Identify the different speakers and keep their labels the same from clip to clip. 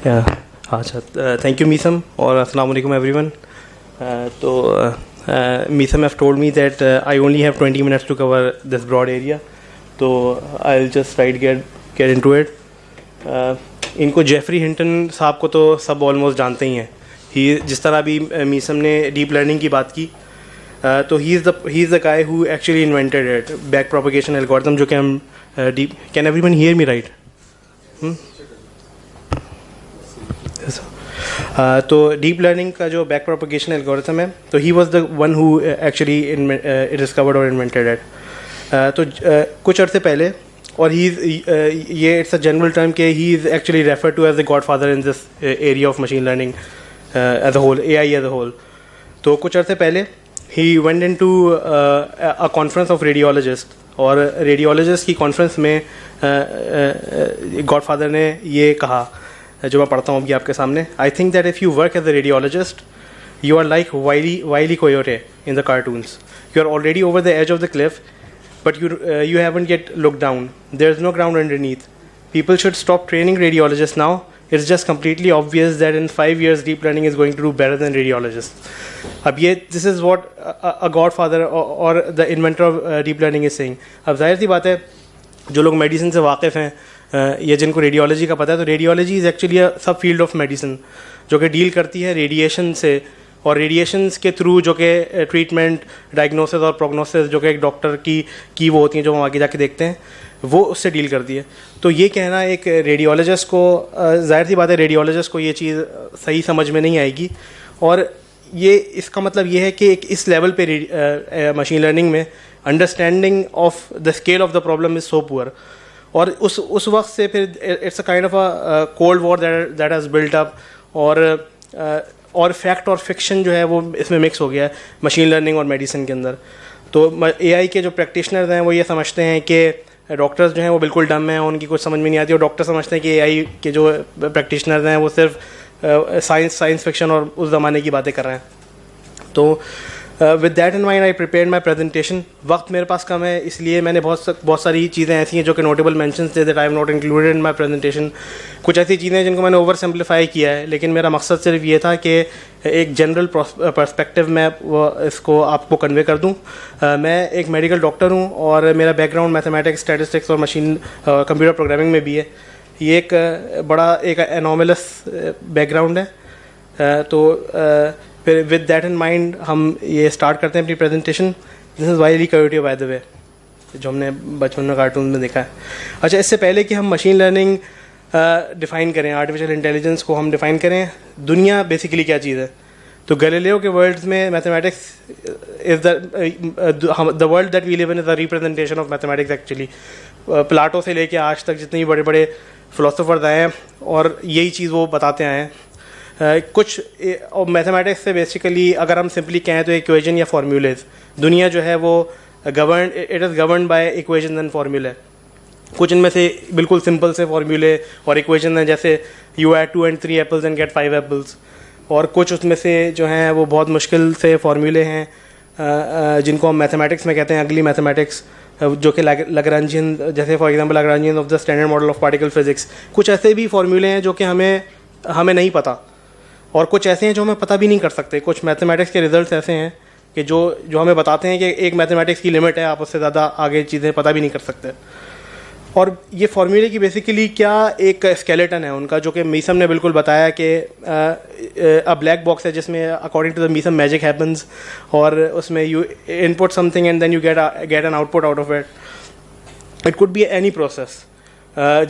Speaker 1: अच्छा, thank you Meesam और अस्सलाम वालेकुम एवरीवन. तो Meesam have told me that I only have 20 minutes to cover this broad area, तो I will just right get into it. इनको Geoffrey Hinton साहब को तो सब ऑलमोस्ट जानते ही हैं. ही जिस तरह अभी मीसम ने डीप लर्निंग की बात की, तो he is the guy who actually invented it, back propagation algorithm, जो कि हम deep. Can everyone hear me right? तो डीप लर्निंग का जो बैक प्रोपगेशन एल्गोरिथम है, तो he was the one who actually discovered और इन्वेंटेड इट. तो कुछ अर्से पहले, और ये इट्स अ जनरल टर्म के he is actually refer to as the godfather in this area of machine learning as a whole, AI as a whole. तो कुछ अर्से पहले ही went in to a conference of radiologist, और radiologist की conference में godfather ने ये कहा, जो मैं पढ़ता हूँ अभी आपके सामने. I think that if you work as a radiologist, you are like Wile Coyote in the cartoons. You are already over the edge of the cliff, but you haven't yet looked down. There's no ground underneath. People should stop training radiologists now. It's just completely obvious that in 5 years deep learning is going to do better than radiologists. अब ये this is what a godfather or the inventor of deep learning is saying. अब जाहिर सी बात है, जो लोग medicine से वाकिफ़ हैं या जिनको रेडियोलॉजी का पता है, तो रेडियोलॉजी इज़ एक्चुअली अ सब फील्ड ऑफ मेडिसिन जो कि डील करती है रेडिएशन से, और रेडिएशंस के थ्रू जो कि ट्रीटमेंट, डायग्नोसिस और प्रोग्नोसिस जो कि एक डॉक्टर की वो होती हैं, जो हम आगे जाके देखते हैं, वो उससे डील करती है. तो ये कहना एक रेडियोलॉजिस्ट को, ज़ाहिर सी बात है रेडियोलॉजिस्ट को ये चीज़ सही समझ में नहीं आएगी. और ये इसका मतलब ये है कि इस लेवल पे मशीन लर्निंग में understanding of the scale of the problem is so poor. और उस वक्त से फिर it's a kind of a cold war that has built up, और फैक्ट और फिक्शन जो है वो इसमें मिक्स हो गया है मशीन लर्निंग और मेडिसिन के अंदर. तो AI के जो प्रैक्टिशनर्स हैं वो ये समझते हैं कि डॉक्टर्स जो हैं वो बिल्कुल डम हैं, उनकी कुछ समझ में नहीं आती, और डॉक्टर समझते हैं कि AI के जो प्रैक्टिशनर्स हैं वो सिर्फ साइंस फिक्शन और उस ज़माने की बातें कर रहे हैं. तो with that in mind I prepared my presentation. वक्त मेरे पास कम है, इसलिए मैंने बहुत सारी चीज़ें ऐसी हैं जो कि नोटेबल मेंशंस थे that I have not included in my presentation. कुछ ऐसी चीज़ें जिनको मैंने ओवर सिंप्लीफाई किया है, लेकिन मेरा मकसद सिर्फ ये था कि एक जनरल पर्सपेक्टिव में इसको आपको कन्वे कर दूँ. मैं एक मेडिकल डॉक्टर हूँ और मेरा बैकग्राउंड मैथमेटिक्स, स्टैटिस्टिक्स और मशीन कंप्यूटर प्रोग्रामिंग में भी है. ये एक एनॉमलस बैकग्राउंड है. तो फिर विद दैट इन माइंड हम ये स्टार्ट करते हैं अपनी presentation. This is Wile Coyote by the way, जो हमने बचपन में कार्टून में देखा है. अच्छा, इससे पहले कि हम मशीन लर्निंग डिफ़ाइन करें, आर्टिफिशियल इंटेलिजेंस को हम डिफ़ाइन करें, दुनिया बेसिकली क्या चीज़ है. तो गैलीलियो के वर्ल्ड में mathematics is the world that we live in is the representation of mathematics actually. Plato से लेके आज तक जितने भी बड़े बड़े फिलोसोफर्स आए हैं, और यही चीज़ वो बताते आए हैं. कुछ मैथमेटिक्स से बेसिकली अगर हम सिंपली कहें तो इक्वेशन या फार्मूलेज, दुनिया जो है वो it is govern by equation and फार्मूले. कुछ इनमें से बिल्कुल सिंपल से फार्मूले और इक्वेशन हैं, जैसे you add 2 and 3 apples and get 5 apples. और कुछ उसमें से जो हैं वो बहुत मुश्किल से फार्मूले हैं जिनको हम मैथमेटिक्स में कहते हैं अगली मैथमेटिक्स, जो कि लैग्रांजियन, जैसे for example Lagrangian of the standard model of particle physics. कुछ ऐसे भी फार्मूले हैं जो कि हमें नहीं पता, और कुछ ऐसे हैं जो हमें पता भी नहीं कर सकते. कुछ मैथमेटिक्स के रिजल्ट्स ऐसे हैं कि जो हमें बताते हैं कि एक मैथमेटिक्स की लिमिट है, आप उससे ज़्यादा आगे चीज़ें पता भी नहीं कर सकते. और ये फार्मूले की बेसिकली क्या एक स्केलेटन है उनका, जो कि मीसम ने बिल्कुल बताया कि अ ब्लैक बॉक्स है जिसमें according to the Meesam magic happens, और उसमें you input something and then you get an output out of it. It could be any process,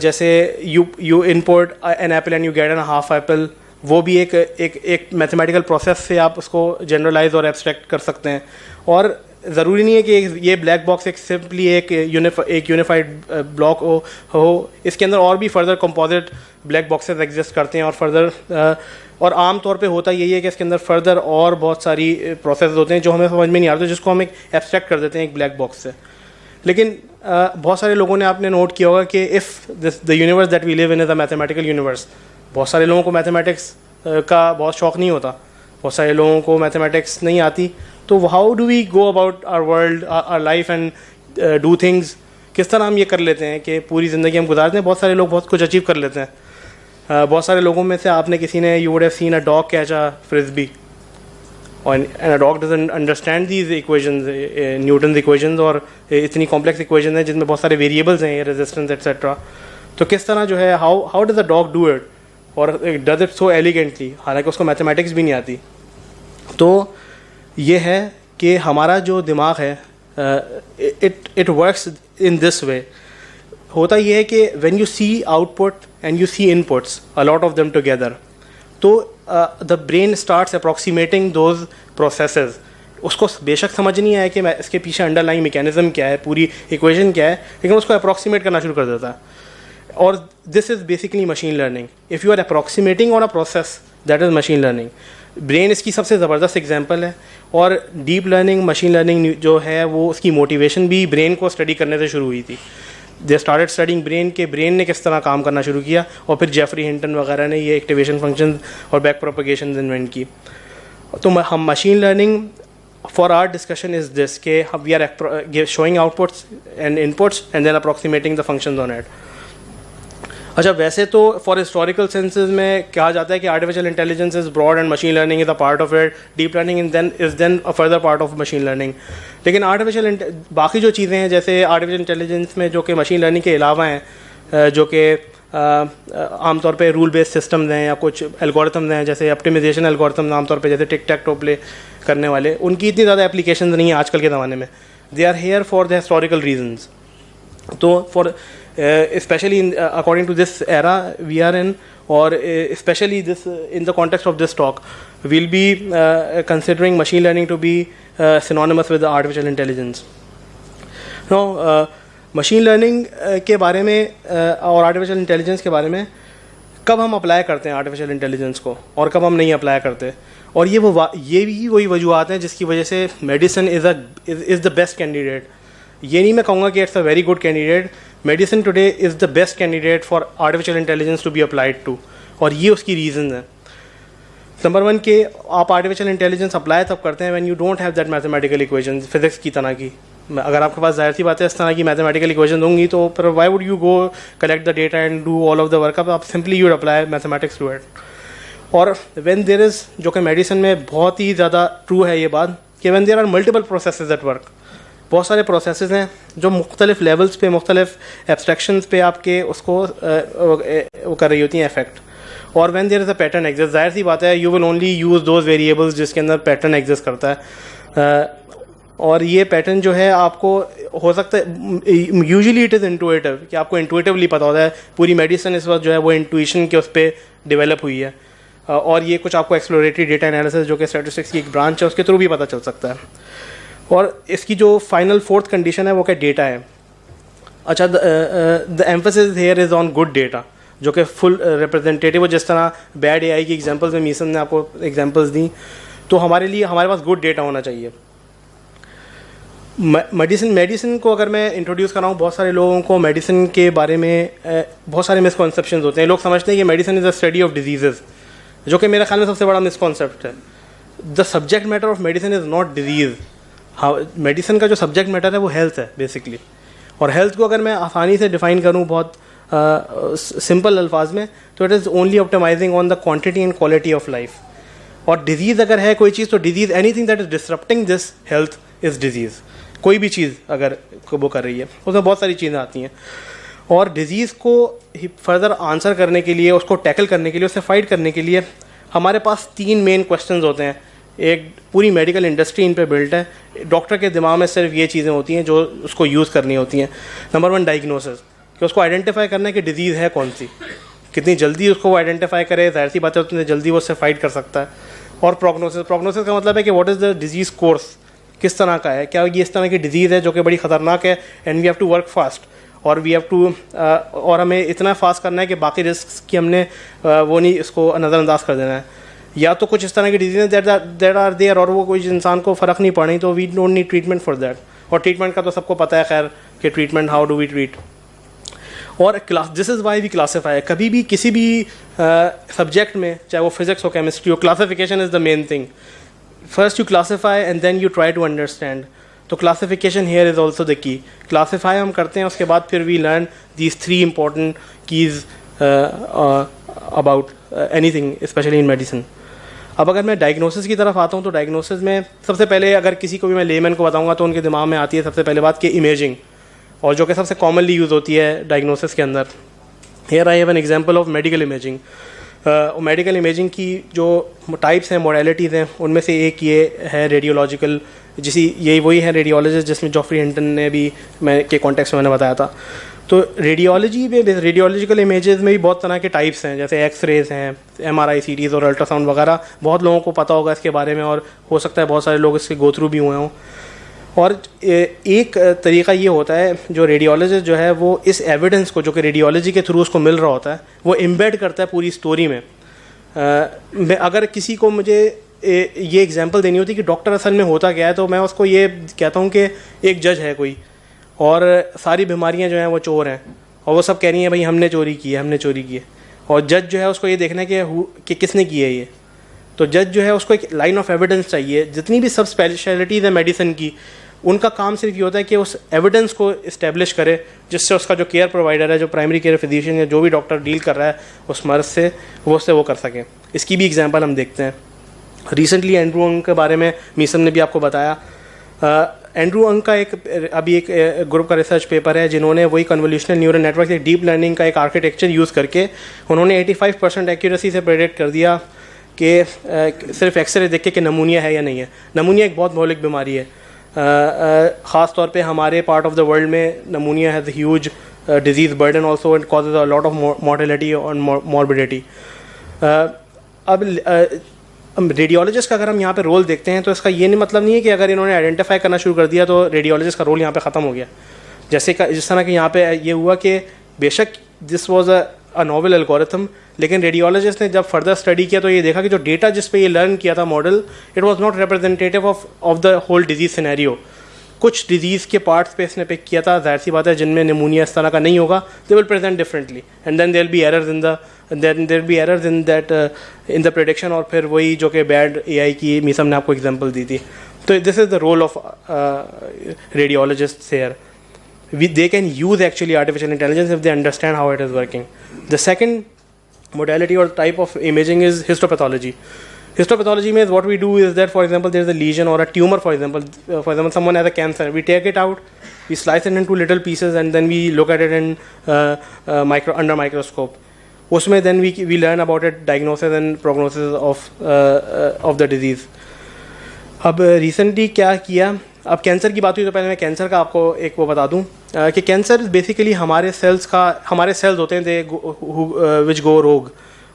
Speaker 1: जैसे you input an apple and you get an half apple. वो भी एक mathematical process से आप उसको generalise और एब्स्ट्रैक्ट कर सकते हैं. और ज़रूरी नहीं है कि ये ब्लैक बॉक्स एक सिंपली एक यूनिफाइड ब्लॉक हो. इसके अंदर और भी further composite black boxes exist करते हैं, और फर्दर और आम तौर पे होता यही है कि इसके अंदर फर्दर और बहुत सारी प्रोसेस होते हैं जो हमें समझ में नहीं आते, जिसको हम एक एब्स्ट्रैक्ट कर देते हैं एक ब्लैक बॉक्स से. लेकिन बहुत सारे लोगों ने आपने नोट किया होगा कि if the universe that we live in is a mathematical universe. बहुत सारे लोगों को मैथमेटिक्स का बहुत शौक़ नहीं होता, बहुत सारे लोगों को मैथमेटिक्स नहीं आती. तो how do we go about our world, our life and do things. किस तरह हम ये कर लेते हैं कि पूरी ज़िंदगी हम गुजारते हैं. बहुत सारे लोग बहुत कुछ अचीव कर लेते हैं, बहुत सारे लोगों में से आपने किसी ने you would have seen a dog catch a frisbee, और a dog doesn't understand these equations, Newton equations, और इतनी कॉम्प्लेक्स इक्वेशन है जिसमें बहुत सारे वेरिएबल्स हैं, रेजिस्टेंस एक्सेट्रा. तो किस तरह जो है how does the dog do it, और डज इट सो एलिगेंटली, हालांकि उसको मैथमेटिक्स भी नहीं आती. तो ये है कि हमारा जो दिमाग है it works in this way. होता ये है कि when you see output and you see inputs a lot of them together, तो the brain starts approximating those processes. उसको बेशक समझ नहीं आया कि इसके पीछे अंडरलाइंग मैकेनिज्म क्या है, पूरी इक्वेशन क्या है, लेकिन उसको अप्रॉक्सीमेट करना शुरू कर देता है. और this is basically machine learning. If you are approximating on a process, that is machine learning. Brain इसकी सबसे ज़बरदस्त एग्जांपल है. और डीप लर्निंग, मशीन लर्निंग जो है वो उसकी मोटिवेशन भी ब्रेन को स्टडी करने से शुरू हुई थी. दे स्टार्टेड स्टडिंग ब्रेन के ब्रेन ने किस तरह काम करना शुरू किया, और फिर जेफरी हिंटन वगैरह ने ये एक्टिवेशन फंक्शन और बैक प्रोपगेशन इन्वेंट की. तो हम machine learning for our discussion is this के we are showing outputs and inputs and then approximating the functions on it. अच्छा, वैसे तो फॉर हिस्टोरिकल सेंसेस में कहा जाता है कि artificial intelligence is broad and machine learning is a part of it, deep learning is then a further part of machine learning. लेकिन बाकी जो चीज़ें हैं जैसे आर्टिफिशियल इंटेलिजेंस में जो कि मशीन लर्निंग के अलावा हैं, जो कि आमतौर पे रूल बेस्ड सिस्टम्स हैं या कुछ एल्गोरिथम्स हैं, जैसे ऑप्टिमाइजेशन एल्गोरिथम्स आमतौर पे जैसे टिक टैक टो प्ले करने वाले, उनकी इतनी ज़्यादा एप्लीकेशंस नहीं है आजकल के ज़माने में. They are here for the historical reasons. तो for especially according to this era we are in, or especially this in the context of this talk, we'll be considering machine learning to be synonymous with the artificial intelligence. Now machine learning के बारे में और artificial intelligence के बारे में कब हम apply करते हैं artificial intelligence को और कब हम नहीं अप्लाई करते, और ये भी वही वजूहत हैं जिसकी वजह से medicine is the best candidate. ये नहीं मैं कहूँगा कि it's a very good candidate. Medicine today is the best candidate for artificial intelligence to be applied to, और ये उसकी रीज़न है. नंबर वन के आप आर्टिफिशियल इंटेलिजेंस अप्लाई तब करते हैं when you don't have that mathematical equation, physics की तरह की. अगर आपके पास जाहिर सी बात है इस तरह की मैथमेटिकल इक्वेशन होंगी तो फिर why would you go collect the data and do all of the work. आप simply you apply mathematics to it. और व्हेन देयर इज़, जो कि मेडिसिन में बहुत ही ज़्यादा ट्रू है ये बात, कि when there are multiple processes at work, बहुत सारे प्रोसेसेस हैं जो मुख्तलिफ लेवल्स पे, मुख्तलिफ एब्स्ट्रैक्शंस पे आपके उसको वो कर रही होती हैं इफेक्ट. और when there is a pattern exist, जाहिर सी बात है you will only use those variables जिसके अंदर पैटर्न एग्जिस्ट करता है. और ये पैटर्न जो है आपको हो सकता है यूजुअली इट इज़ इंटुइटिव, कि आपको इंटुइटिवली पता होता है. पूरी मेडिसिन इस वक्त जो है वो इंटुइशन के उस पर डेवलप हुई है, और ये कुछ आपको एक्सप्लोरेटरी डेटा एनालिसिस जो कि स्टैटिस्टिक्स की एक ब्रांच है उसके थ्रू भी पता चल सकता है. और इसकी जो फाइनल फोर्थ कंडीशन है वो क्या, डेटा है. अच्छा, the emphasis here is on good data, जो कि फुल रिप्रेजेंटेटिव हो. जिस तरह बैड एआई की एग्जांपल्स में मीसन ने आपको एग्जांपल्स दी, तो हमारे पास गुड डेटा होना चाहिए. मेडिसिन को अगर मैं इंट्रोड्यूस कर रहा हूँ, बहुत सारे लोगों को मेडिसिन के बारे में बहुत सारे मिसकॉन्सेप्शंस होते हैं. लोग समझते हैं कि medicine is a study of disease, जो कि मेरे ख्याल में सबसे बड़ा मिसकॉन्सेप्ट है. The subject matter of medicine is not disease. हाँ, मेडिसिन का जो सब्जेक्ट मैटर है वो हेल्थ है बेसिकली. और हेल्थ को अगर मैं आसानी से डिफ़ाइन करूँ बहुत सिंपल अल्फाज में, तो it is only optimising on the quantity and quality of life. और डिजीज़ अगर है कोई चीज़, तो disease anything that is disrupting this health is disease. कोई भी चीज़ अगर वो कर रही है, उसमें बहुत सारी चीज़ें आती हैं. और डिजीज़ को फर्दर आंसर करने के लिए, उसको टैकल करने के लिए, उससे फाइट करने के लिए हमारे पास 3 मेन क्वेश्चंस होते हैं. एक पूरी मेडिकल इंडस्ट्री इन पे बिल्ट है. डॉक्टर के दिमाग में सिर्फ ये चीज़ें होती हैं जो उसको यूज़ करनी होती हैं. नंबर 1 डायग्नोसिस, कि उसको आइडेंटिफाई करना है कि डिजीज़ है कौन सी. कितनी जल्दी उसको आइडेंटिफाई करे, जाहिर सी बात है उतनी जल्दी वो उससे फाइट कर सकता है. और प्रोग्नोसिस का मतलब है कि what is the disease course, किस तरह का है, क्या ये इस तरह की डिजीज़ है जो कि बड़ी ख़तरनाक है and we have to work fast, और वी हैव टू और हमें इतना फास्ट करना है कि बाकी रिस्क की हमने वो नहीं, इसको नज़रअंदाज कर देना है. या तो कुछ इस तरह की डिजीज़ दैट आर देयर और वो कोई इंसान को फ़र्क नहीं पड़ रही, तो we don't need treatment for that. और ट्रीटमेंट का तो सबको पता है खैर कि treatment, how do we treat. और this is why we classify. कभी भी किसी भी सब्जेक्ट में, चाहे वो फिजिक्स हो, केमिस्ट्री हो, classification is the main thing. First you classify and then you try to understand. तो classification here is also the key. Classify हम करते हैं, उसके बाद फिर we learn these 3 important keys about anything specially in medicine. अब अगर मैं डायग्नोसिस की तरफ आता हूँ तो डायग्नोसिस में सबसे पहले अगर किसी को भी मैं लेमैन को बताऊँगा तो उनके दिमाग में आती है सबसे पहले बात कि इमेजिंग, और जो कि सबसे कॉमनली यूज़ होती है डायग्नोसिस के अंदर। Here I have an example of medical imaging. Medical imaging की जो टाइप्स हैं, मोडेलिटीज़ हैं, उनमें से एक ये है रेडियोलॉजिकल, यही वही है रेडियोलॉजिस्ट जिसमें जॉफ्री हिंटन ने भी मैं के कॉन्टेक्स्ट में मैंने बताया था। तो रेडियोलॉजी में रेडियोलॉजिकल इमेजेस में भी बहुत तरह के टाइप्स हैं, जैसे एक्सरेज हैं, MRI CTs और अल्ट्रासाउंड वगैरह। बहुत लोगों को पता होगा इसके बारे में, और हो सकता है बहुत सारे लोग इसके गो थ्रू भी हुए हों। और एक तरीका ये होता है, जो रेडियोलॉजिस्ट जो है वो इस एविडेंस को जो कि रेडियोलॉजी के थ्रू उसको मिल रहा होता है वो एम्बेड करता है पूरी स्टोरी में। अगर किसी को मुझे ये एग्जांपल देनी होती कि डॉक्टर असल में होता क्या है, तो मैं उसको ये कहता हूँ कि एक जज है कोई, और सारी बीमारियाँ जो हैं वो चोर हैं, और वो सब कह रही हैं भाई हमने चोरी की है, हमने चोरी की है। और जज जो है उसको ये देखना है कि किसने की है ये। तो जज जो है उसको एक लाइन ऑफ एविडेंस चाहिए। जितनी भी सब स्पेशलिटीज़ हैं मेडिसिन की, उनका काम सिर्फ ये होता है कि उस एविडेंस को इस्टेब्लिश करे, जिससे उसका जो केयर प्रोवाइडर है, जो प्राइमरी केयर फिजिशियन या जो भी डॉक्टर डील कर रहा है उस मर्ज से, वो कर सकें। इसकी भी एग्जांपल हम देखते हैं। रिसेंटली एंड्रू अंग के बारे में मीसम ने भी आपको बताया। एंड्रू अंग का एक ग्रुप का रिसर्च पेपर है, जिन्होंने वही कन्वोल्यूशनल न्यूरल नेटवर्क, एक डीप लर्निंग का एक आर्किटेक्चर यूज़ करके उन्होंने 85% एक्यूरेसी से प्रेडिक्ट कर दिया कि सिर्फ एक्सरे देख के कि नमूनिया है या नहीं है। नमूनिया एक बहुत मौलिक बीमारी है। ख़ास तौर पे हमारे पार्ट ऑफ द वर्ल्ड में नमूनिया has huge disease burden also and causes a lot of mortality और मॉर्बिडिटी। अब रेडियोलॉजिस्ट का अगर हम यहाँ पे रोल देखते हैं तो इसका ये मतलब नहीं है कि अगर इन्होंने आइडेंटिफाई करना शुरू कर दिया तो रेडियोलॉजिस्ट का रोल यहाँ पे ख़त्म हो गया। जिस तरह कि यहाँ पे ये हुआ कि बेशक this was a novel algorithm, लेकिन रेडियोलॉजिस्ट ने जब फर्दर स्टडी किया तो ये देखा कि जो डेटा जिस पे ये लर्न किया था model, it was not representative of the whole disease scenario. कुछ डिजीज़ के पार्ट्स पे इसने पिक किया था, जाहिर सी बात है जिनमें निमोनिया इस तरह का नहीं होगा, they will present differently and then there be errors in that in the prediction. और फिर वही जो कि बैड AI की मीसम ने आपको एग्जांपल दी थी। तो this is the role of radiologist here. They can use actually artificial intelligence if they understand how it is working. The second modality or type of imaging is histopathology. Histopathology means what we do is that, for example, there is a lesion or a tumor, for example, someone has a cancer. We take it out, we slice it into little pieces, and then we look at it in under microscope. उसमें then we learn about it, diagnosis and prognosis of the disease. अब recently क्या किया, अब cancer की बात हुई तो पहले मैं कैंसर का आपको एक वो बता दूं कि कैंसर बेसिकली हमारे सेल्स होते हैं दे विच गो रोग,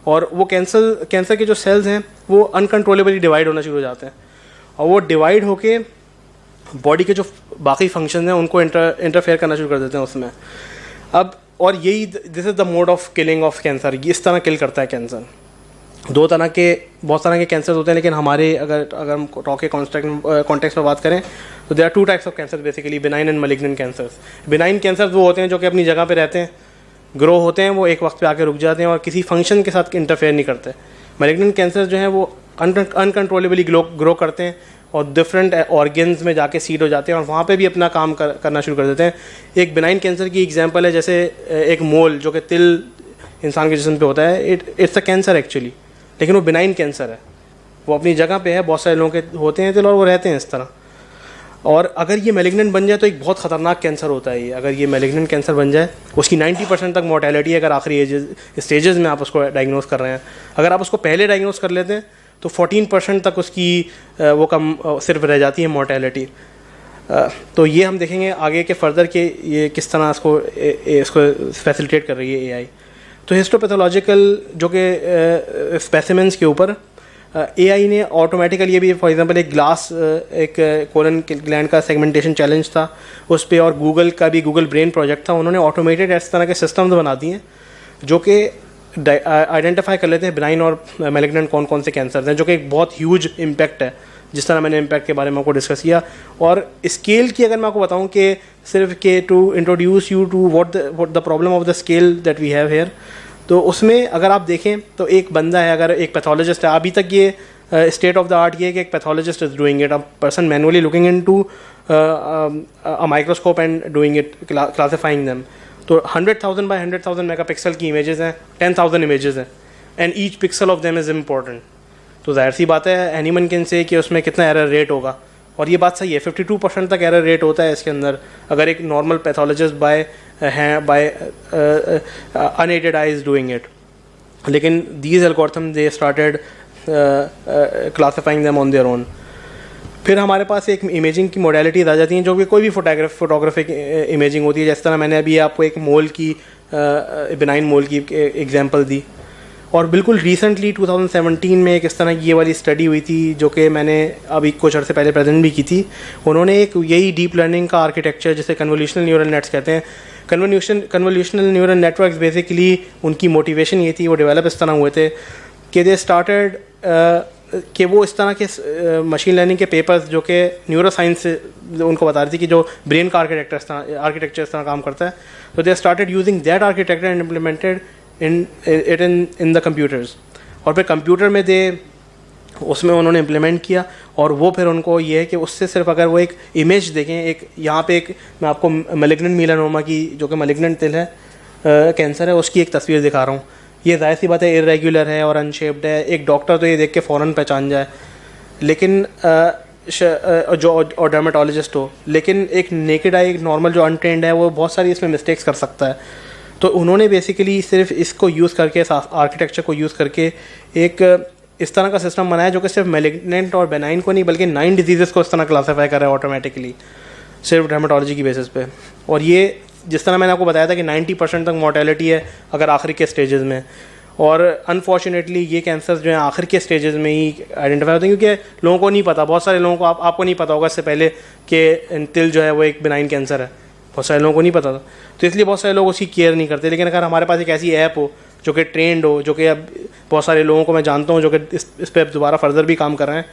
Speaker 1: और वो कैंसर के जो सेल्स हैं वो अनकंट्रोलेबली डिवाइड होना शुरू हो जाते हैं, और वो डिवाइड होके बॉडी के जो बाकी फंक्शन हैं उनको इंटरफेयर करना शुरू कर देते हैं उसमें। अब और यही this is the mode of killing of cancer. इस तरह किल करता है कैंसर। बहुत तरह के कैंसर होते हैं, लेकिन हमारे अगर हम टॉक के कॉन्टेक्स्ट में बात करें तो there are 2 types of cancer basically, benign and malignant cancers. Benign cancers वो होते हैं जो कि अपनी जगह पे रहते हैं, ग्रो होते हैं, वो एक वक्त पे आके रुक जाते हैं और किसी फंक्शन के साथ इंटरफेयर नहीं करते। मलिग्नेंट कैंसर जो हैं वो अनकंट्रोलेबली ग्रो करते हैं और डिफरेंट ऑर्गन्स में जाके सीड हो जाते हैं और वहाँ पे भी अपना काम करना शुरू कर देते हैं। एक बिनाइन कैंसर की एग्जांपल है जैसे एक मोल जो कि तिल इंसान के जिस्म पे होता है, इट्स अ कैंसर एक्चुअली, लेकिन वो बिनाइन कैंसर है, वो अपनी जगह पे है। बहुत सारे लोगों के होते हैं तिल और वो रहते हैं इस तरह। और अगर ये मैलिग्नेंट बन जाए तो एक बहुत ख़तरनाक कैंसर होता है ये। अगर ये मैलिग्नेंट कैंसर बन जाए उसकी 90% तक मोर्टेलिटी है अगर आखिरी स्टेजेस में आप उसको डायग्नोस कर रहे हैं। अगर आप उसको पहले डायग्नोस कर लेते हैं तो 14% तक उसकी वो कम सिर्फ रह जाती है मोर्टेलिटी। तो ये हम देखेंगे आगे के फर्दर के ये किस तरह इसको फैसिलिटेट कर रही है AI। तो हिस्टोपैथोलॉजिकल जो कि स्पेसिमेंस के ऊपर AI ने ऑटोमेटिकली, ये भी फॉर एग्जांपल एक कोलन ग्लैंड का सेगमेंटेशन चैलेंज था उस पर, और गूगल का भी गूगल ब्रेन प्रोजेक्ट था, उन्होंने ऑटोमेटेड इस तरह के सिस्टम्स बना दिए हैं जो कि आइडेंटिफाई कर लेते हैं बिनाइन और मैलिग्नेंट कौन कौन से कैंसर हैं, जो कि एक बहुत ह्यूज इम्पैक्ट है। जिस तरह मैंने इम्पैक्ट के बारे में आपको डिस्कस किया, और स्केल की अगर मैं आपको बताऊं कि सिर्फ के to introduce you to what the problem of the scale that we have here, तो उसमें अगर आप देखें तो एक बंदा है, अगर एक पैथोलॉजिस्ट है, अभी तक ये स्टेट ऑफ द आर्ट ये है कि एक pathologist is doing it, a person manually looking into a microscope and doing it, classifying them. तो 100,000 बाय 100,000 मेगापिक्सल की इमेजेस हैं, 10,000 इमेजेस हैं। And each pixel of them is important. तो जाहिर सी बात है एनीवन कैन से कि उसमें कितना एरर रेट होगा, और ये बात सही है, 52% तक एरर रेट होता है इसके अंदर अगर एक normal pathologist by unaided eye is doing it. लेकिन these algorithm they started classifying them on their own. फिर हमारे पास एक इमेजिंग की मोडेलिटीज आ जाती हैं जो कि कोई भी फोटोग्राफिक इमेजिंग होती है। जिस तरह मैंने अभी आपको एक मोल की बिनाइन मोल की एग्जांपल दी, और बिल्कुल रिसेंटली 2017 में एक इस तरह की ये वाली स्टडी हुई थी जो कि मैंने अभी कुछ अर्से पहले प्रेजेंट भी की थी। उन्होंने एक यही डीप लर्निंग का आर्किटेक्चर जिसे कन्वोल्यूशनल न्यूरल नेट्स कहते हैं, कन्वोल्यूशनल न्यूरल नेटवर्क्स बेसिकली उनकी मोटिवेशन ये थी, वो डेवलप इस तरह हुए थे कि दे स्टार्टेड कि वो इस तरह के मशीन लर्निंग के पेपर्स जो कि न्यूरो साइंस से उनको बता रही थी कि जो ब्रेन का आर्किटेक्चर इस तरह काम करता है, तो they started using that architecture and implemented in the computers. और फिर कंप्यूटर में उसमें उन्होंने इम्प्लीमेंट किया, और वो फिर उनको ये है कि उससे सिर्फ अगर वो एक इमेज देखें, एक यहाँ पे एक मैं आपको मैलिग्नेंट मीलानोमा की जो कि मैलिग्नेंट तिल है कैंसर है उसकी एक तस्वीर दिखा रहा हूँ। ये जाहिर सी बात है इरेगुलर है और अनशेप्ड है, एक डॉक्टर तो ये देख के फ़ौरन पहचान जाए, लेकिन जो डर्मेटोलॉजिस्ट हो, लेकिन एक नेकेड आई, एक नॉर्मल जो अनट्रेंड है वो बहुत सारी इसमें मिस्टेक्स कर सकता है। तो उन्होंने बेसिकली सिर्फ इसको यूज़ करके, इस आर्किटेक्चर को यूज़ करके एक इस तरह का सिस्टम बनाया जो कि सिर्फ मैलिग्नेंट और बेनाइन को नहीं बल्कि 9 डिजीज़ को इस तरह क्लासीफाई कर रहा है ऑटोमेटिकली सिर्फ डर्मेटोलॉजी की बेसिस पे। और ये जिस तरह मैंने आपको बताया था कि 90% तक मोर्टेलिटी है अगर आखिरी के स्टेजेस में, और अनफॉर्चुनेटली ये कैंसर्स जो हैं आखिर के स्टेजेस में ही आइडेंटिफाई होते हैं, क्योंकि लोगों को नहीं पता, बहुत सारे लोगों को आपको नहीं पता होगा इससे पहले कि तिल जो है वो एक बिनाइन कैंसर है, बहुत सारे लोगों को नहीं पता था, तो इसलिए बहुत सारे लोग उसकी केयर नहीं करते। लेकिन अगर हमारे पास एक ऐसी ऐप हो जो कि ट्रेंड हो, जो कि अब बहुत सारे लोगों को मैं जानता हूँ जो कि इस पर दोबारा फर्दर भी काम कर रहे हैं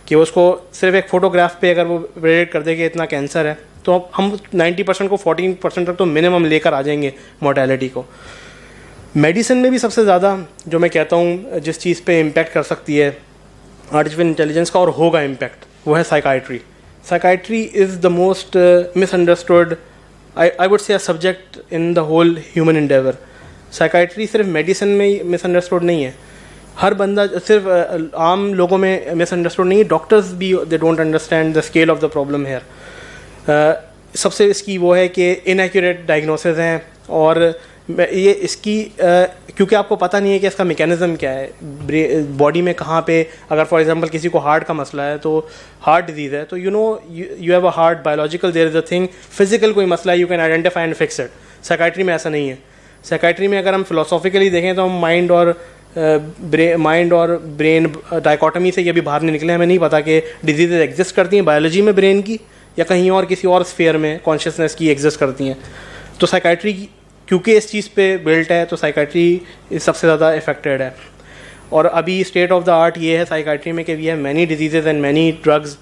Speaker 1: कि उसको सिर्फ एक फ़ोटोग्राफ पे अगर वो प्रेडिक्ट कर दे कि इतना कैंसर है, तो हम 90% को 14% तक तो मिनिमम लेकर आ जाएंगे मोर्टेलिटी को। मेडिसिन में भी सबसे ज़्यादा जो मैं कहता हूँ जिस चीज़ पे इम्पैक्ट कर सकती है आर्टिफिशियल इंटेलिजेंस का और होगा इम्पैक्ट, वो है psychiatry. Psychiatry is the most misunderstood I would say subject in the whole human endeavour. Psychiatry सिर्फ मेडिसिन में ही मिसअंडरस्टूड नहीं है, हर बंदा सिर्फ आम लोगों में मिसअंडरस्टूड नहीं है, डॉक्टर्स भी they don't understand the scale of the problem here. सबसे इसकी वो है कि इनएक्यूरेट डायग्नोसिस हैं, और ये इसकी क्योंकि आपको पता नहीं है कि इसका मैकेनिज्म क्या है बॉडी में, कहाँ पे, अगर फॉर एग्जांपल किसी को हार्ट का मसला है तो हार्ट डिजीज़ है तो you have a heart biological, there is a thing physical, कोई मसला है, you can identify and fix it. Psychiatry में ऐसा नहीं है। साइकाइट्री में अगर हम फिलोसॉफिकली देखें तो हम माइंड और ब्रेन डाइकोटमी से ये भी बाहर नहीं निकले। हमें नहीं पता कि डिजीज़ एग्जिस्ट करती हैं बायोलॉजी में ब्रेन की, या कहीं और किसी और स्फीयर में कॉन्शियसनेस की एग्जिस्ट करती हैं। तो साइकाइट्री क्योंकि इस चीज़ पे बिल्ट है तो साइकाइट्री सबसे ज़्यादा इफेक्टेड है। और अभी स्टेट ऑफ द आर्ट ये है साइकाइट्री में कि we have many diseases and many drugs.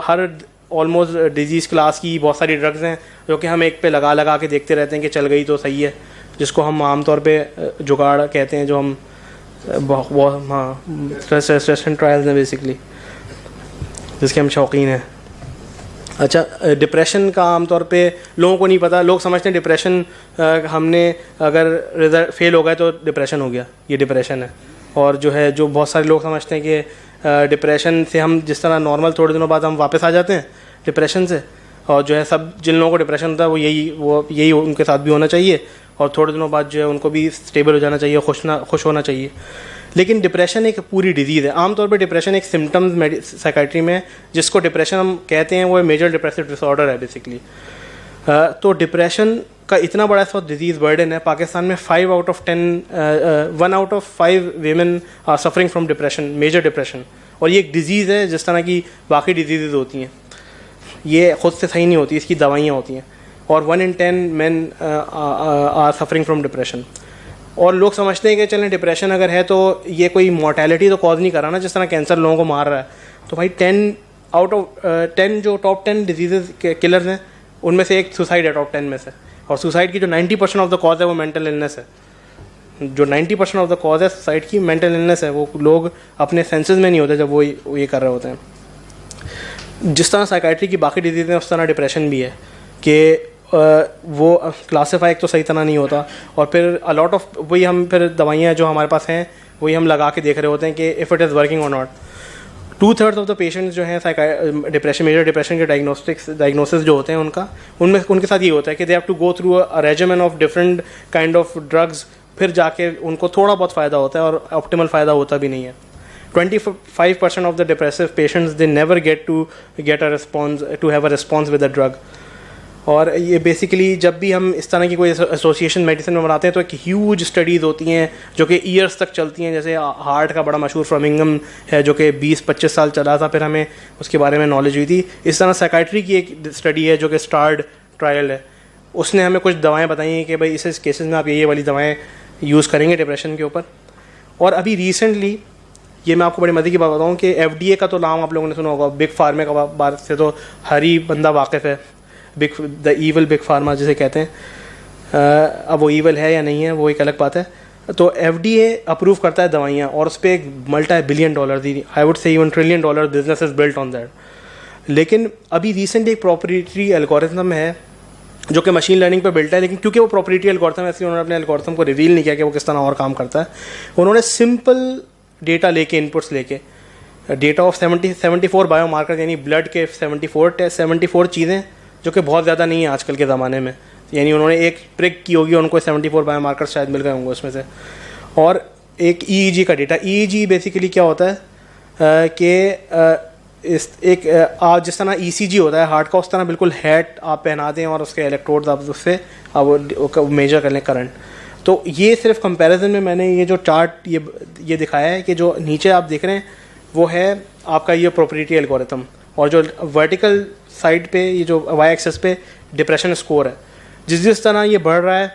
Speaker 1: हर ऑलमोस्ट डिजीज़ क्लास की बहुत सारी ड्रग्स हैं जो कि हम एक पे लगा के देखते रहते हैं कि चल गई तो सही है, जिसको हम आमतौर पे जुगाड़ कहते हैं, जो हम स्ट्रेस एंड ट्रायल्स हैं बेसिकली, जिसके हम शौकीन हैं। अच्छा, डिप्रेशन का आमतौर पे लोगों को नहीं पता, लोग समझते हैं डिप्रेशन हमने अगर रिजल्ट फेल हो गया तो डिप्रेशन हो गया, ये डिप्रेशन है। और जो बहुत सारे लोग समझते हैं कि डिप्रेशन से हम जिस तरह नॉर्मल थोड़े दिनों बाद हम वापस आ जाते हैं डिप्रेशन से, और जो है सब जिन लोगों को डिप्रेशन होता है वो यही उनके साथ भी होना चाहिए, और थोड़े दिनों बाद जो है उनको भी स्टेबल हो जाना चाहिए, खुश होना चाहिए। लेकिन डिप्रेशन एक पूरी डिजीज़ है। आमतौर पे डिप्रेशन एक सिम्टम्स साइकाइट्री में जिसको डिप्रेशन हम कहते हैं वो मेजर डिप्रेसिव डिसऑर्डर है बेसिकली। तो डिप्रेशन का इतना बड़ा इस वक्त डिजीज़ बर्डन है, पाकिस्तान में 1 out of 5 women are suffering from depression, major depression. और ये एक डिजीज़ है जिस तरह की बाकी डिजीज़ होती हैं, ये ख़ुद से सही नहीं होती, इसकी दवाइयाँ होती हैं। और 1 in 10 men are suffering from depression. और लोग समझते हैं कि चलें डिप्रेशन अगर है तो ये कोई मोर्टेलिटी तो कॉज नहीं कर रहा ना, जिस तरह कैंसर लोगों को मार रहा है। तो भाई 10 out of 10 जो टॉप 10 डिजीज़ के किलर्स हैं उनमें से एक सुसाइड है टॉप 10 में से। और सुसाइड की जो 90% ऑफ द कॉज है वो मेंटल इलनेस है। जो 90% ऑफ द कॉज है सुसाइड की मेंटल इलनेस है। वो लोग अपने सेंसेस में नहीं होते जब वो ये कर रहे होते हैं। जिस तरह साइकाइट्री की बाकी डिजीज़ हैं उस तरह डिप्रेशन भी है कि वो क्लासीफाई तो सही तरह नहीं होता। और फिर अलॉट ऑफ वही हम फिर दवाइयाँ जो हमारे पास हैं वही हम लगा के देख रहे होते हैं कि if it is working or not. 2/3 of the patients जो हैं डिप्रेशन, मेजर डिप्रेशन के डायग्नोसिस जो होते हैं उनके साथ ये होता है कि they have to go through a regimen of different kind of drugs, फिर जाके उनको थोड़ा बहुत फ़ायदा होता है और ऑप्टिमल फ़ायदा होता भी नहीं है। 25% of the depressive patients, they never get to get a response, to have a response with the drug। और ये बेसिकली जब भी हम इस तरह की कोई एसोसिएशन मेडिसिन में बनाते हैं तो एक ह्यूज स्टडीज़ होती हैं जो कि ईयर्स तक चलती हैं। जैसे हार्ट का बड़ा मशहूर फ्रमिंगम है जो कि 20-25 साल चला था, फिर हमें उसके बारे में नॉलेज हुई थी। इस तरह साइकाइट्री की एक स्टडी है जो कि स्टार्ड ट्रायल है, उसने हमें कुछ दवाएँ बताई हैं कि भाई इस केसेस में आप ये वाली दवाएँ यूज़ करेंगे डिप्रेशन के ऊपर। और अभी रिसेंटली ये मैं आपको बड़ी मज़े की बात बताऊँ कि FDA का तो नाम आप लोगों ने सुना होगा, बिग फार्मा का बात से तो हर ही बंदा वाकिफ़ है। द ईवल बिग फार्मा जिसे कहते हैं। अब वो ईवल है या नहीं है वो एक अलग बात है। तो FDA अप्रूव करता है दवाइयाँ और उस पर एक $multi-billion दी, आई वुड से even $1 trillion business is built on that. लेकिन अभी रिसेंटली एक प्रोप्राइटरी एल्गोरिथम है जो कि मशीन लर्निंग पर बिल्ट है, लेकिन क्योंकि वो प्रोप्राइटरी एल्गोरिथम है इसलिए उन्होंने अपने एल्गोरिथम को रिवील नहीं किया कि वो किस तरह और काम करता है। उन्होंने सिंपल डेटा लेके, इनपुट्स लेके, डेटा ऑफ 74 बायोमार्कर, यानी ब्लड के 74 चीज़ें जो कि बहुत ज़्यादा नहीं है आजकल के ज़माने में, यानी उन्होंने एक प्रिक की होगी, उनको 74 बायोमार्कर शायद मिल गए होंगे उसमें से। और एक EEG का डेटा। EEG बेसिकली क्या होता है कि आप जिस तरह ECG होता है हार्ट का, उस तरह बिल्कुल हैट आप पहना दें और उसके इलेक्ट्रोड्स आप उससे आप मेजर कर लें करंट। तो ये सिर्फ कंपैरिजन में मैंने ये जो चार्ट ये दिखाया है कि जो नीचे आप देख रहे हैं वो है आपका ये प्रोप्राइटरी एल्गोरिथम, और जो वर्टिकल साइड पे ये जो वाई एक्सिस पे डिप्रेशन स्कोर है, जिस तरह ये बढ़ रहा है,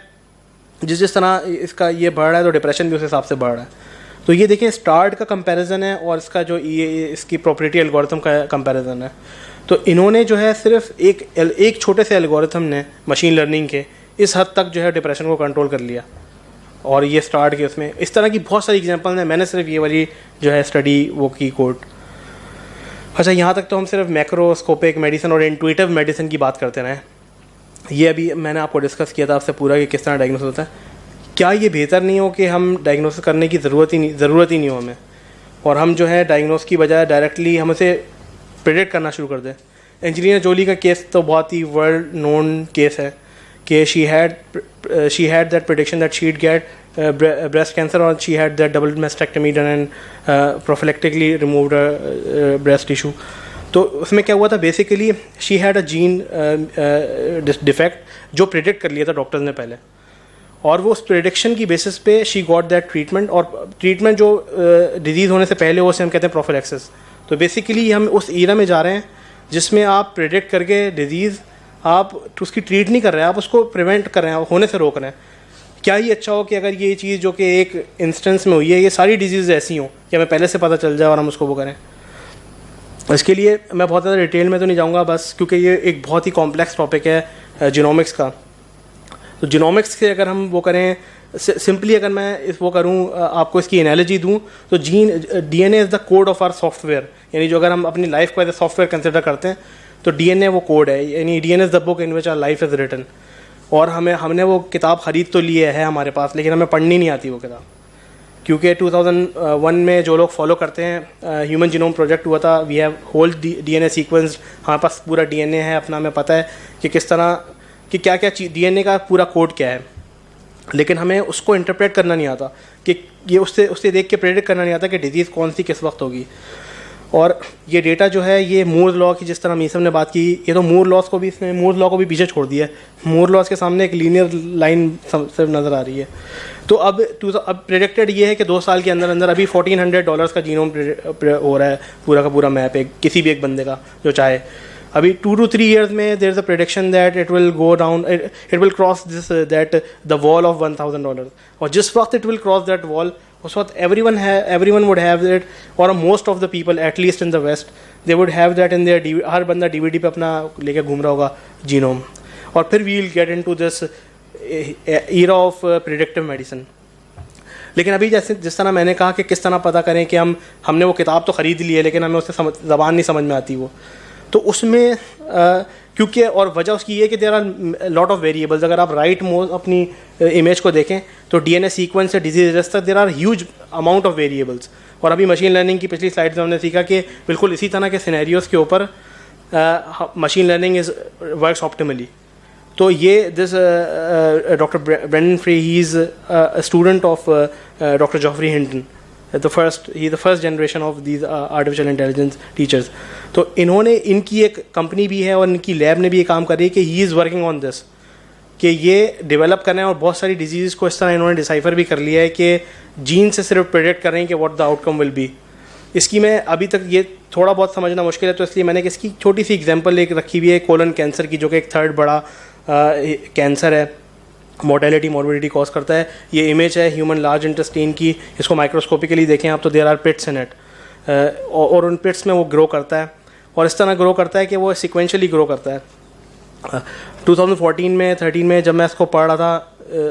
Speaker 1: जिस तरह इसका ये बढ़ रहा है तो डिप्रेशन भी उस हिसाब से बढ़ रहा है। तो ये देखिए स्टार्ट का कंपैरिजन है और इसका जो ये इसकी प्रोप्राइटरी एल्गोरिथम का कंपैरिजन है। तो इन्होंने जो है सिर्फ एक छोटे से एल्गोरिथम ने मशीन लर्निंग के इस हद तक जो है डिप्रेशन को कंट्रोल कर लिया। और ये स्टार्ट के उसमें इस तरह की बहुत सारी एग्जांपल हैं, मैंने सिर्फ ये वाली जो है स्टडी वो की कोट। अच्छा, यहाँ तक तो हम सिर्फ मैक्रोस्कोपिक मेडिसिन और इंट्यूटिव मेडिसिन की बात करते रहे। ये अभी मैंने आपको डिस्कस किया था आपसे पूरा कि किस तरह डायग्नोसिस होता है। क्या ये बेहतर नहीं हो कि हम डायग्नोसिस करने की ज़रूरत ही नहीं हो हमें, और हम जो है डायग्नोस की बजाय डायरेक्टली हम उसे प्रेडिक्ट करना शुरू कर दें। एंजेलिना जोली का केस तो बहुत ही वर्ल्ड नोन केस है कि she had that prediction that she'd get breast cancer, or she had that double mastectomy done and prophylactically removed her breast tissue। तो उसमें क्या हुआ था, basically she had a gene defect जो predict कर लिया था डॉक्टर्स ने पहले, और वो उस प्रिडिक्शन की बेसिस पे she got that treatment। और ट्रीटमेंट जो डिजीज़ होने से पहले उसे हम कहते हैं प्रोफिलैक्सिस। तो बेसिकली हम उस ईरा में जा रहे हैं जिसमें आप प्रिडिक्ट करके डिजीज़ आप उसकी ट्रीट नहीं कर रहे हैं, आप उसको प्रिवेंट कर रहे हैं, होने से रोक रहे हैं। क्या ही अच्छा हो कि अगर ये चीज़ जो कि एक इंस्टेंस में हुई है, ये सारी डिजीज़ ऐसी हों कि हमें पहले से पता चल जाए और हम उसको वो करें। इसके लिए मैं बहुत ज़्यादा डिटेल में तो नहीं जाऊँगा, बस क्योंकि ये एक बहुत ही कॉम्प्लेक्स टॉपिक है जीनोमिक्स का। तो जीनोमिक्स से अगर हम वो करें, सिंपली अगर मैं वो करूँ आपको इसकी एनालॉजी दूँ तो DNA is the code of our software. यानी जो अगर हम अपनी लाइफ को एज ए सॉफ्टवेयर कंसिडर करते हैं तो DNA वो कोड है, यानी DNA is the book in which our life is written. और हमने वो किताब ख़रीद तो ली है हमारे पास, लेकिन हमें पढ़नी नहीं आती वो किताब, क्योंकि 2001 में जो लोग फॉलो करते हैं ह्यूमन जीनोम प्रोजेक्ट हुआ था, we have whole DNA sequence, हमारे पास पूरा DNA है अपना, हमें पता है कि किस तरह कि क्या क्या चीज़ DNA का पूरा कोड क्या है, लेकिन हमें उसको इंटरप्रेट करना नहीं आता कि ये उससे देख के प्रेडिक्ट करना नहीं आता कि डिजीज़ कौन सी किस वक्त होगी। और ये डेटा जो है ये मूर लॉ की, जिस तरह मीसम ने बात की, ये तो मूर लॉस को भी, इसने मूर लॉ को भी पीछे छोड़ दिया है। मूर लॉस के सामने एक लीनियर लाइन सिर्फ नज़र आ रही है। तो अब प्रेडिक्टेड ये है कि 2 साल के अंदर अंदर अभी $1400 का जीनोम हो रहा है पूरा का पूरा मैप है किसी भी एक बंदे का जो चाहे। अभी 2 to 3 years में there is a prediction that it will go down, it will cross this that the wall of $1000। और जिस वक्त it will cross that wall, उस वक्त everyone would have it, or most of the people at least in the West they would have that in their हर बंदा DVD पे अपना लेके घूम रहा होगा जीनोम। और फिर we will get into this era of predictive medicine। लेकिन अभी जैसे जिस तरह मैंने कहा कि किस तरह पता करें कि हमने वो किताब तो ख़रीद ली है लेकिन हमें उससे ज़बान नहीं समझ में आती वो, तो उसमें क्योंकि और वजह उसकी ये कि there are lot of variables. अगर आप राइट अपनी इमेज को देखें तो डीएनए सीक्वेंस से डिजीज तक there are huge amount of variables. और अभी मशीन लर्निंग की पिछली स्लाइड में हमने सीखा कि बिल्कुल इसी तरह के सिनेरियोज़ के ऊपर machine learning is works optimally. तो ये this doctor Brendan Frey, he is a student of doctor Geoffrey Hinton, the first generation of these artificial intelligence teachers. तो इन्होंने, इनकी एक कंपनी भी है और इनकी लैब ने भी ये काम कर रही है कि he is working on this, कि ये डेवलप करना है। और बहुत सारी डिजीज़ को इस तरह इन्होंने डिसाइफर भी कर लिया है कि जीन से सिर्फ प्रेडिक्ट कर रहे हैं कि what the outcome will be. इसकी मैं अभी तक ये थोड़ा बहुत समझना मुश्किल है, तो इसलिए मैंने इसकी छोटी सी एग्जांपल एक रखी हुई है कोलन कैंसर की, जो कि एक थर्ड बड़ा कैंसर है, मोर्टेलिटी मॉर्बिडिटी कॉज करता है। ये इमेज है ह्यूमन लार्ज इंटेस्टाइन की, इसको माइक्रोस्कोपिकली देखें आप तो देयर आर पिट्स इन इट, और उन पिट्स में वो ग्रो करता है और इस तरह ग्रो करता है कि वो सिक्वेंशली ग्रो करता है। 2014 में 13 में जब मैं इसको पढ़ रहा था,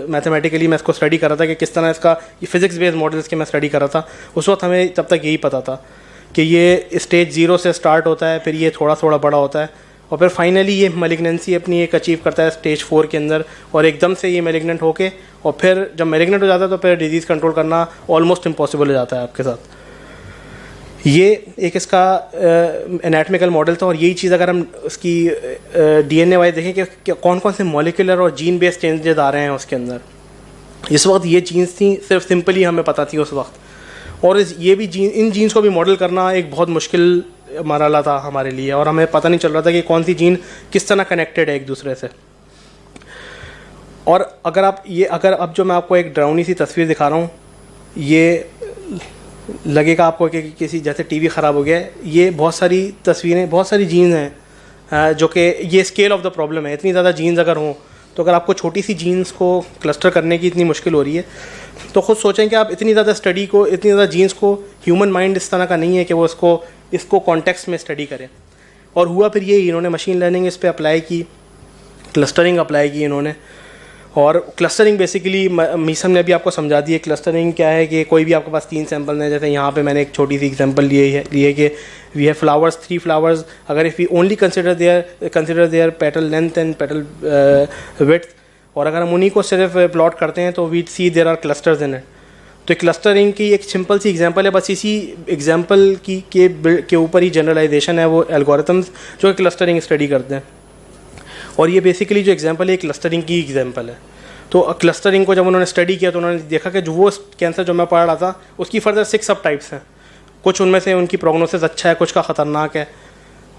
Speaker 1: मैथमेटिकली मैं इसको स्टडी कर रहा था कि किस तरह इसका फिजिक्स बेस्ड मॉडल्स के मैं स्टडी कर रहा था, उस वक्त हमें तब तक यही पता था कि ये स्टेज 0 से स्टार्ट होता है, फिर ये थोड़ा थोड़ा बड़ा होता है और फिर फाइनली ये मैलिग्नेंसी अपनी एक अचीव करता है स्टेज 4 के अंदर, और एकदम से ये मैलिग्नेंट होके और फिर जब मैलिग्नेंट हो जाता है तो फिर डिजीज़ कंट्रोल करना ऑलमोस्ट इम्पॉसिबल हो जाता है आपके साथ। ये एक इसका एनाटॉमिकल मॉडल था। और यही चीज़ अगर हम उसकी डीएनए वाइज देखें कि कौन कौन से मॉलिक्यूलर और जीन बेस्ड चेंजेस आ रहे हैं उसके अंदर, इस वक्त ये जीन्स थी सिर्फ सिंपली हमें पता थी उस वक्त, और ये भी इन जीन्स को भी मॉडल करना एक बहुत मुश्किल मरहला था हमारे लिए, और हमें पता नहीं चल रहा था कि कौन सी जीन किस तरह कनेक्टेड है एक दूसरे से। और अगर अब जो मैं आपको एक डरावनी सी तस्वीर दिखा रहा हूँ, ये लगेगा आपको कि किसी जैसे टीवी ख़राब हो गया है। ये बहुत सारी तस्वीरें, बहुत सारी जीन्स हैं जो कि ये स्केल ऑफ द प्रॉब्लम है। इतनी ज़्यादा जीन्स अगर हों तो अगर आपको छोटी सी जीन्स को क्लस्टर करने की इतनी मुश्किल हो रही है, तो खुद सोचें कि आप इतनी ज़्यादा स्टडी को, इतनी ज़्यादा जीन्स को, ह्यूमन माइंड इस तरह का नहीं है कि वो इसको कॉन्टेक्स्ट में स्टडी करें। और हुआ फिर ये, इन्होंने मशीन लर्निंग इस पर अप्लाई की, क्लस्टरिंग अप्लाई की इन्होंने। और क्लस्टरिंग बेसिकली मीसम ने भी आपको समझा दी है क्लस्टरिंग क्या है, कि कोई भी आपके पास 3 सैंपल हैं, जैसे यहाँ पे मैंने एक छोटी सी एग्जांपल लिए कि वी हैव फ्लावर्स, 3 फ्लावर्स, अगर if we only consider their petal length and petal width, और अगर हम उन्हीं को सिर्फ प्लॉट करते हैं तो we see there are clusters in it. तो क्लस्टरिंग की एक सिंपल सी एग्जांपल है, बस इसी एग्जांपल के ऊपर ही जनरलाइजेशन है वो एल्गोरिथम्स जो क्लस्टरिंग स्टडी करते हैं। और ये बेसिकली जो एग्जांपल है क्लस्टरिंग की एग्जांपल है। तो क्लस्टरिंग को जब उन्होंने स्टडी किया तो उन्होंने देखा कि जो वो कैंसर जो मैं पढ़ रहा था उसकी फर्दर 6 सब टाइप्स हैं, कुछ उनमें से उनकी प्रोग्नोसिस अच्छा है, कुछ का ख़तरनाक है,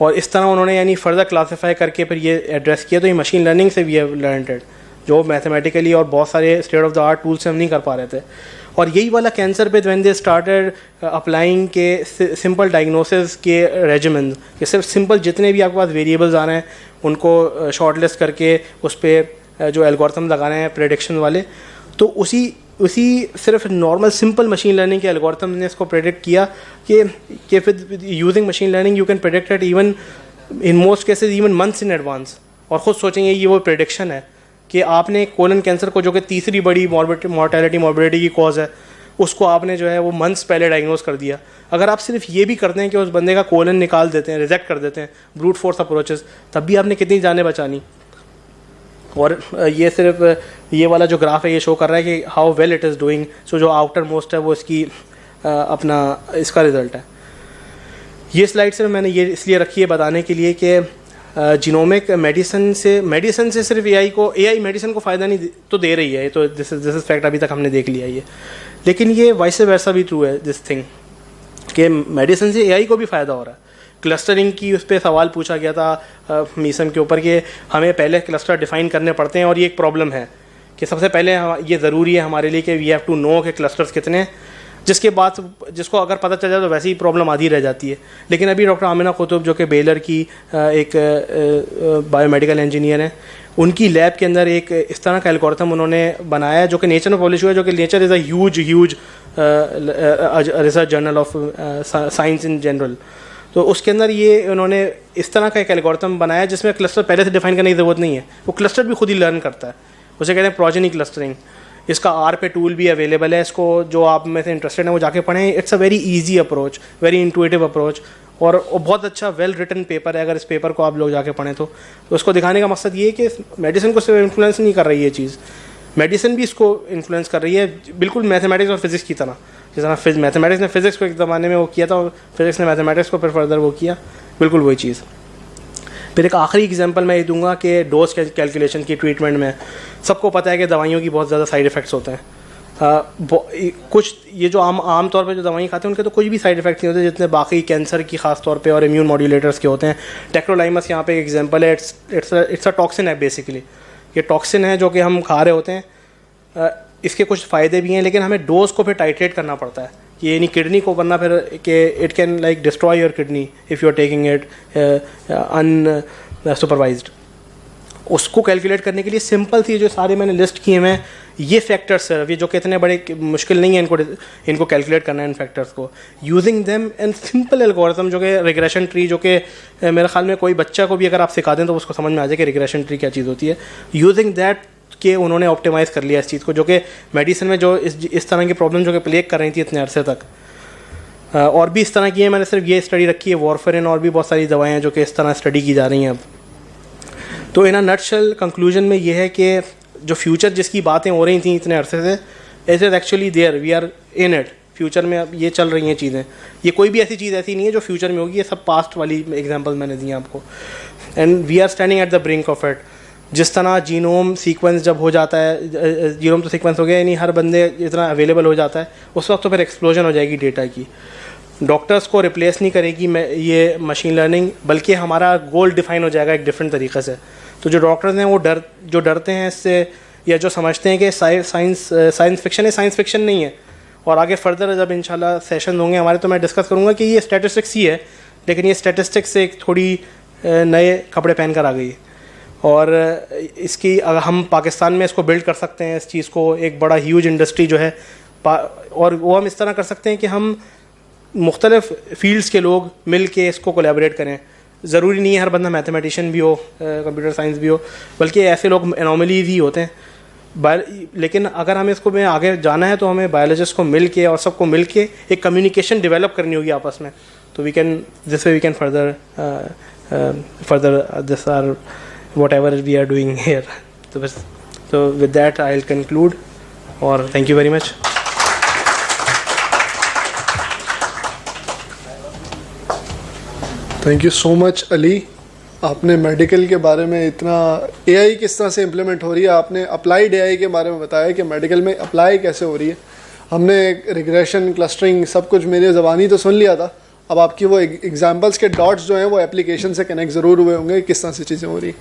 Speaker 1: और इस तरह उन्होंने यानी फर्दर क्लासीफाई करके फिर ये एड्रेस किया। तो ये मशीन लर्निंग से वी हैव लर्नड इट, जो मैथमेटिकली और बहुत सारे state of the art tool से हम नहीं कर पा रहे थे। और यही वाला कैंसर पे व्हेन दे स्टार्टेड अप्लाइंग के सिंपल डायग्नोसिस के रेजिमेंट, कि सिर्फ सिंपल जितने भी आपके पास वेरिएबल्स आ रहे हैं उनको शॉर्टलिस्ट करके उस पर जो एल्गोरिथम लगा रहे हैं प्रेडिक्शन वाले, तो उसी सिर्फ नॉर्मल सिंपल मशीन लर्निंग के एल्गोरिथम ने इसको प्रेडिक्ट किया कि फिर using machine learning you can predict it even in most cases even months in advance. और ख़ुद सोचेंगे ये वो प्रेडिक्शन है कि आपने कोलन कैंसर को, जो कि तीसरी बड़ी मोर्टेलिटी मॉर्बिडिटी की कॉज है, उसको आपने जो है वो मंथ्स पहले डायग्नोज कर दिया। अगर आप सिर्फ ये भी करते हैं कि उस बंदे का कोलन निकाल देते हैं, रिजेक्ट कर देते हैं, ब्रूट फोर्स अप्रोचेस, तब भी आपने कितनी जानें बचानी। और ये सिर्फ ये वाला जो ग्राफ है ये शो कर रहा है कि how well it is doing. So जो आउटर मोस्ट है वो इसकी इसका रिज़ल्ट है। ये स्लाइड सिर्फ मैंने ये इसलिए रखी है बताने के लिए कि जीनोमिक मेडिसिन से सिर्फ एआई मेडिसिन को फ़ायदा नहीं तो दे रही है, तो दिस इज़ फैक्ट अभी तक हमने देख लिया ये। लेकिन ये वैसे वैसा भी ट्रू है दिस थिंग कि मेडिसिन से एआई को भी फ़ायदा हो रहा है। क्लस्टरिंग की उस पर सवाल पूछा गया था मीसम के ऊपर कि हमें पहले क्लस्टर डिफ़ाइन करने पड़ते हैं, और ये एक प्रॉब्लम है कि सबसे पहले ये ज़रूरी है हमारे लिए कि वी हैव टू नो कि क्लस्टर्स कितने हैं, जिसके बाद जिसको अगर पता चल जाए तो वैसे ही प्रॉब्लम आधी रह जाती है। लेकिन अभी डॉक्टर आमिना कुतुब जो कि बेलर की एक बायोमेडिकल इंजीनियर हैं, उनकी लैब के अंदर एक इस तरह का एल्गोरिथम उन्होंने बनाया है जो कि नेचर में पब्लिश हुआ है, जो कि nature is a huge research journal of science in general. तो उसके अंदर ये उन्होंने इस तरह का एक एल्गोरिथम बनाया जिसमें क्लस्टर पहले से डिफाइन करने की ज़रूरत नहीं है, वो क्लस्टर भी खुद ही लर्न करता है, उसे कहते हैं प्रोजेनी क्लस्टरिंग। इसका आर पे टूल भी अवेलेबल है, इसको जो आप में से इंटरेस्टेड है वो जाके पढ़ें। It's a very easy approach, very intuitive approach, और बहुत अच्छा वेल रिटन पेपर है। अगर इस पेपर को आप लोग जाके पढ़ें तो उसको दिखाने का मकसद ये है कि मेडिसिन को सिर्फ इन्फ्लुएंस नहीं कर रही है चीज़, मेडिसिन भी इसको इन्फ्लुएंस कर रही है, बिल्कुल मैथमेटिक्स और फिजिक्स की तरह। जिस तरह मैथमेटिक्स ने फिजिक्स को एक ज़माने में वो किया था, और फिजिक्स ने मैथमेटिक्स को फिर फर्दर वो किया, बिल्कुल वही चीज़। फिर एक आखिरी एग्जांपल मैं ये दूंगा कि डोज कैलकुलेशन की ट्रीटमेंट में सबको पता है कि दवाइयों की बहुत ज़्यादा साइड इफ़ेक्ट्स होते हैं। कुछ ये जो आम तौर पे जो दवाई खाते हैं उनके तो कुछ भी साइड इफेक्ट्स नहीं होते जितने बाकी कैंसर की खास तौर पे और इम्यून मॉड्यूलेटर्स के होते हैं। टेक्रोलाइमस यहाँ पे एक एग्जांपल है। इट्स अ टॉक्सिन है बेसिकली, ये टॉक्सिन है जो कि हम खा रहे होते हैं। इसके कुछ फ़ायदे भी हैं, लेकिन हमें डोज को फिर टाइट्रेट करना पड़ता है। ये नहीं किडनी को बनना फिर कि it can like destroy your kidney if you are taking it unsupervised. उसको कैलकुलेट करने के लिए सिंपल सी जो सारे मैंने लिस्ट किए हैं ये फैक्टर्स है, ये जो कि इतने बड़े मुश्किल नहीं है इनको कैलकुलेट करना है इन फैक्टर्स को, using them and simple algorithm जो कि रिग्रेशन ट्री, जो कि मेरे ख्याल में कोई बच्चा को भी अगर आप सिखा दें तो उसको समझ में आ जाए कि रिग्रेशन ट्री क्या चीज़ होती है। यूजिंग दैट कि उन्होंने ऑप्टिमाइज़ कर लिया इस चीज़ को, जो कि मेडिसिन में जो इस तरह की प्रॉब्लम जो कि प्लेग कर रही थी इतने अरसे तक, और भी इस तरह की है। मैंने सिर्फ ये स्टडी रखी है, वॉरफेरिन और भी बहुत सारी दवाएँ हैं जो कि इस तरह स्टडी की जा रही हैं अब। तो इन अ नटशेल कंक्लूजन में ये है कि जो फ्यूचर जिसकी बातें हो रही थी इतने अरसे से, it is actually there, we are in it. Future में अब ये चल रही हैं चीज़ें, ये कोई भी ऐसी चीज़ ऐसी नहीं है जो फ्यूचर में होगी, ये सब पास्ट वाली एग्जांपल मैंने दी आपको। And we are standing at the brink of it. जिस तरह जीनोम सीक्वेंस जब हो जाता है, जीनोम तो सीक्वेंस हो गया, यानी हर बंदे इतना अवेलेबल हो जाता है, उस वक्त तो फिर एक्सप्लोजन हो जाएगी डेटा की। डॉक्टर्स को रिप्लेस नहीं करेगी ये मशीन लर्निंग, बल्कि हमारा गोल डिफाइन हो जाएगा एक डिफरेंट तरीके से। तो जो डॉक्टर्स हैं वो डरते हैं इससे, या जो समझते हैं कि साइंस फिक्शन है, साइंस फिक्शन नहीं है। और आगे फर्दर जब इंशाल्लाह सेशन होंगे हमारे तो मैं डिस्कस करूँगा कि ये स्टैटिस्टिक्स ही है, लेकिन ये स्टैटिस्टिक्स से एक थोड़ी नए कपड़े पहन कर आ गई। और इसकी अगर हम पाकिस्तान में इसको बिल्ड कर सकते हैं, इस चीज़ को एक बड़ा ह्यूज इंडस्ट्री जो है, और वो हम इस तरह कर सकते हैं कि हम मुख्तलिफ फील्ड्स के लोग मिल के इसको कोलैबोरेट करें। ज़रूरी नहीं है हर बंदा मैथमेटिशियन भी हो, कंप्यूटर साइंस भी हो, बल्कि ऐसे लोग एनोमलीज ही होते हैं। लेकिन अगर हमें इसको में आगे जाना है तो हमें बायोलॉजिस्ट को मिल के और सबको मिल के एक कम्युनिकेशन डेवलप करनी होगी आपस में। तो we can this way we can further this are whatever we are doing here. So with that I'll conclude, और thank you very much.
Speaker 2: Thank you so much Ali. आपने मेडिकल के बारे में इतना एआई किस तरह से इम्प्लीमेंट हो रही है, आपने अप्लाइड एआई के बारे में बताया कि मेडिकल में अप्लाई कैसे हो रही है। हमने रिग्रेशन, क्लस्टरिंग सब कुछ मेरी ज़बानी तो सुन लिया था, अब आपकी वो एग्जांपल्स के डॉट्स जो हैं वो एप्लीकेशन से कनेक्ट ज़रूर हुए होंगे किस तरह से चीज़ें हो रही हैं।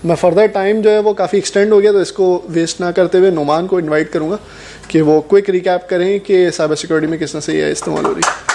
Speaker 2: मैं फर्दर टाइम जो है वो काफ़ी एक्सटेंड हो गया, तो इसको वेस्ट ना करते हुए नुमान को इनवाइट करूँगा कि वो क्विक रिकैप करें कि साइबर सिक्योरिटी में किस तरह से ये इस्तेमाल हो रही है।